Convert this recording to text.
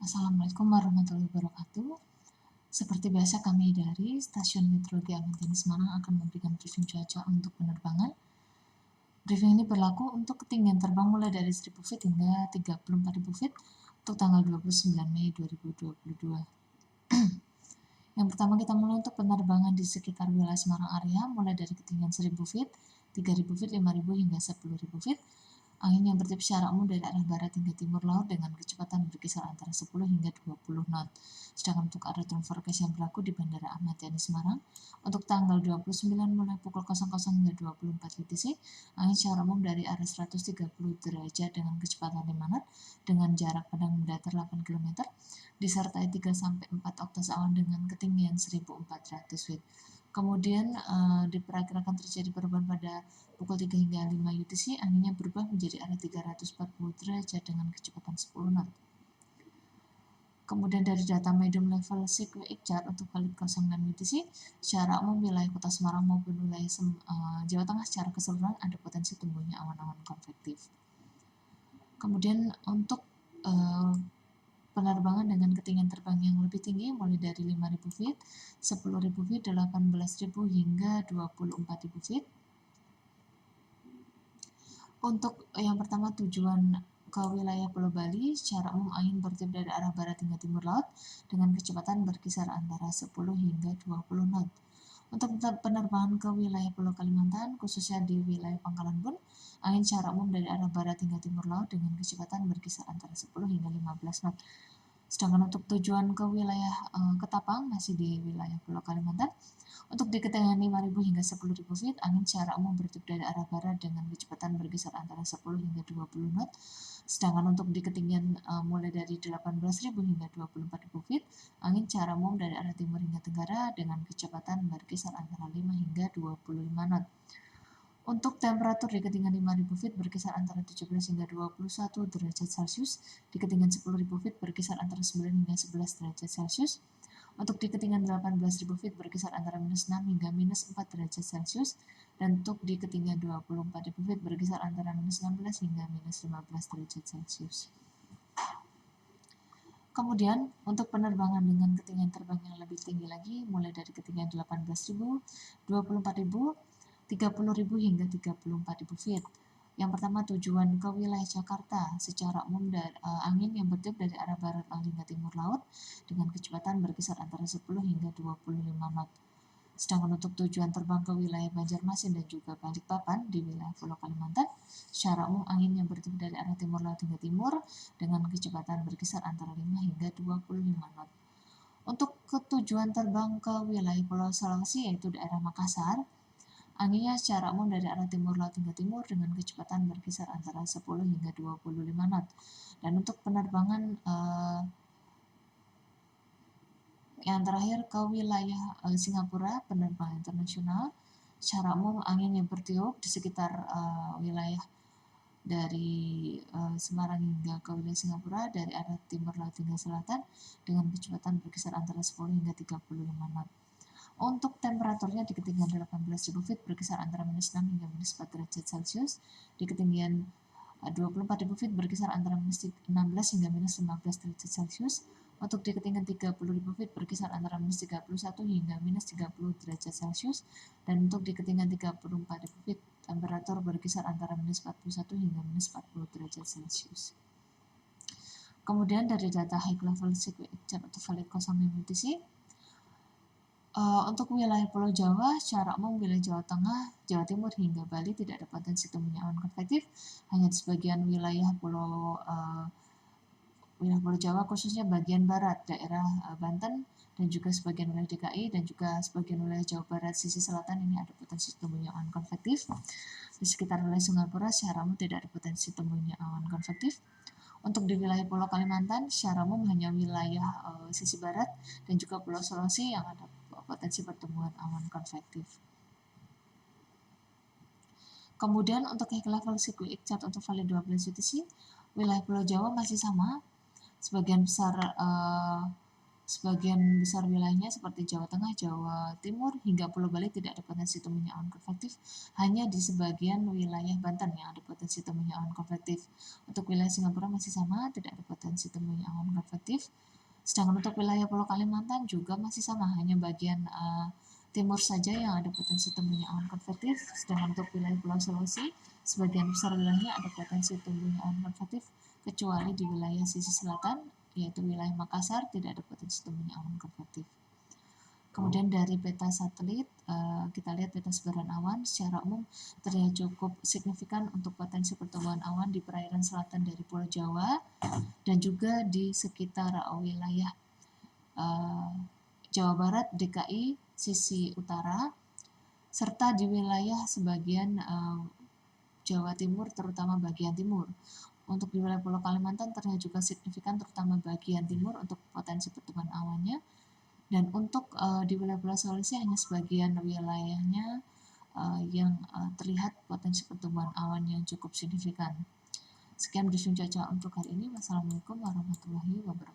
Assalamualaikum warahmatullahi wabarakatuh. Seperti biasa kami dari Stasiun Meteorologi Amatini Semarang akan memberikan briefing cuaca untuk penerbangan. Briefing ini berlaku untuk ketinggian terbang mulai dari 1000 feet hingga 34.000 feet untuk tanggal 29 Mei 2022. Yang pertama kita mulai untuk penerbangan di sekitar wilayah Semarang area mulai dari ketinggian 1000 feet, 3000 feet, 5000 hingga 10.000 feet. Angin yang bertiup secara umum dari arah barat hingga timur laut dengan kecepatan berkisar antara 10 hingga 20 knot. Sedangkan untuk arah turn forecast yang berlaku di Bandara Ahmad Yani Semarang, untuk tanggal 29 mulai pukul 00 hingga 24 UTC, angin secara umum dari arah 130 derajat dengan kecepatan 5 knot dengan jarak pandang mendatar 8 km, disertai 3-4 oktas awan dengan ketinggian 1400 feet. Kemudian diperkirakan terjadi perubahan pada pukul 3 hingga 5 UTC, anginnya berubah menjadi arah 340 derajat dengan kecepatan 10 knot. Kemudian dari data medium level cyclic chart untuk valid 06 UTC, secara umum wilayah kota Semarang maupun wilayah Jawa Tengah secara keseluruhan ada potensi tumbuhnya awan-awan konvektif. Kemudian untuk penerbangan dengan ketinggian terbang yang lebih tinggi mulai dari 5.000 feet, 10.000 feet, 18.000 hingga 24.000 feet. Untuk yang pertama tujuan ke wilayah Pulau Bali, secara umum angin bertiup dari arah barat hingga timur laut dengan kecepatan berkisar antara 10 hingga 20 knot. Untuk penerbangan ke wilayah Pulau Kalimantan, khususnya di wilayah Pangkalan Bun, angin secara umum dari arah barat hingga timur laut dengan kecepatan berkisar antara 10 hingga 15 knot. Sedangkan untuk tujuan ke wilayah Ketapang, masih di wilayah Pulau Kalimantan, untuk di ketinggian 5.000 hingga 10.000 feet, angin secara umum bertiup dari arah barat dengan kecepatan berkisar antara 10 hingga 20 knot. Sedangkan untuk di ketinggian mulai dari 18.000 hingga 24.000 feet, angin secara umum dari arah timur hingga tenggara dengan kecepatan berkisar antara 5 hingga 25 knot. Untuk temperatur di ketinggian 5.000 feet berkisar antara 17 hingga 21 derajat Celcius, di ketinggian 10.000 feet berkisar antara 9 hingga 11 derajat Celcius. Untuk di ketinggian 18.000 feet berkisar antara minus 6 hingga minus 4 derajat Celcius, dan untuk di ketinggian 24.000 feet berkisar antara minus 16 hingga minus 15 derajat Celcius. Kemudian, untuk penerbangan dengan ketinggian terbang yang lebih tinggi lagi, mulai dari ketinggian 18.000, 24.000, 30.000 hingga 34.000 feet. Yang pertama tujuan ke wilayah Jakarta, secara umum angin yang bertiup dari arah barat laut hingga timur laut dengan kecepatan berkisar antara 10 hingga 25 knot. Sedangkan untuk tujuan terbang ke wilayah Banjarmasin dan juga Balikpapan di wilayah Pulau Kalimantan, secara umum angin yang bertiup dari arah timur laut hingga timur dengan kecepatan berkisar antara 5 hingga 25 knot. Untuk tujuan terbang ke wilayah Pulau Sulawesi yaitu daerah Makassar, anginnya secara umum dari arah timur laut hingga timur dengan kecepatan berkisar antara 10 hingga 25 knot. Dan untuk penerbangan yang terakhir ke wilayah Singapura, penerbangan internasional, secara umum angin yang bertiup di sekitar wilayah dari Semarang hingga ke wilayah Singapura dari arah timur laut hingga selatan dengan kecepatan berkisar antara 10 hingga 35 knot. Untuk temperaturnya di ketinggian 18.000 feet berkisar antara minus 6 hingga minus 4 derajat Celcius, di ketinggian 24.000 feet berkisar antara minus 16 hingga minus 15 derajat Celcius, untuk di ketinggian 30.000 feet berkisar antara minus 31 hingga minus 30 derajat Celcius, dan untuk di ketinggian 34.000 feet temperatur berkisar antara minus 41 hingga minus 40 derajat Celcius. Kemudian dari data high level cyclic chart atau valid 06 UTC, untuk wilayah Pulau Jawa, secara umum wilayah Jawa Tengah, Jawa Timur hingga Bali tidak ada potensi tumbuhnya awan konvektif, hanya di sebagian wilayah Pulau Jawa khususnya bagian barat daerah Banten dan juga sebagian wilayah DKI dan juga sebagian wilayah Jawa Barat sisi selatan ini ada potensi tumbuhnya awan konvektif. Di sekitar wilayah Singapura secara umum tidak ada potensi tumbuhnya awan konvektif. Untuk di wilayah Pulau Kalimantan secara umum hanya wilayah sisi barat dan juga Pulau Sulawesi yang ada potensi pertumbuhan awan konvektif. Kemudian untuk high level cyclic chart untuk valid 12 UTC, wilayah Pulau Jawa masih sama, sebagian besar Sebagian besar wilayahnya seperti Jawa Tengah, Jawa Timur, hingga Pulau Bali tidak ada potensi tumbuhnya awan konvektif. Hanya di sebagian wilayah Banten yang ada potensi tumbuhnya awan konvektif. Untuk wilayah Singapura masih sama, tidak ada potensi tumbuhnya awan konvektif. Sedangkan untuk wilayah Pulau Kalimantan juga masih sama, hanya bagian timur saja yang ada potensi tumbuhnya awan konvektif. Sedangkan untuk wilayah Pulau Sulawesi, sebagian besar wilayahnya ada potensi tumbuhnya awan konvektif, kecuali di wilayah sisi selatan, yaitu wilayah Makassar, tidak ada potensi tumbuhnya awan konvektif. Kemudian dari peta satelit, kita lihat peta sebaran awan secara umum terlihat cukup signifikan untuk potensi pertumbuhan awan di perairan selatan dari Pulau Jawa dan juga di sekitar wilayah Jawa Barat, DKI, sisi utara, serta di wilayah sebagian Jawa Timur, terutama bagian timur. Untuk di wilayah Pulau Kalimantan terlihat juga signifikan, terutama bagian timur untuk potensi pertumbuhan awannya. Dan untuk di wilayah Pulau Sulawesi hanya sebagian wilayahnya yang terlihat potensi pertumbuhan awan yang cukup signifikan. Sekian briefing cuaca untuk hari ini. Wassalamualaikum warahmatullahi wabarakatuh.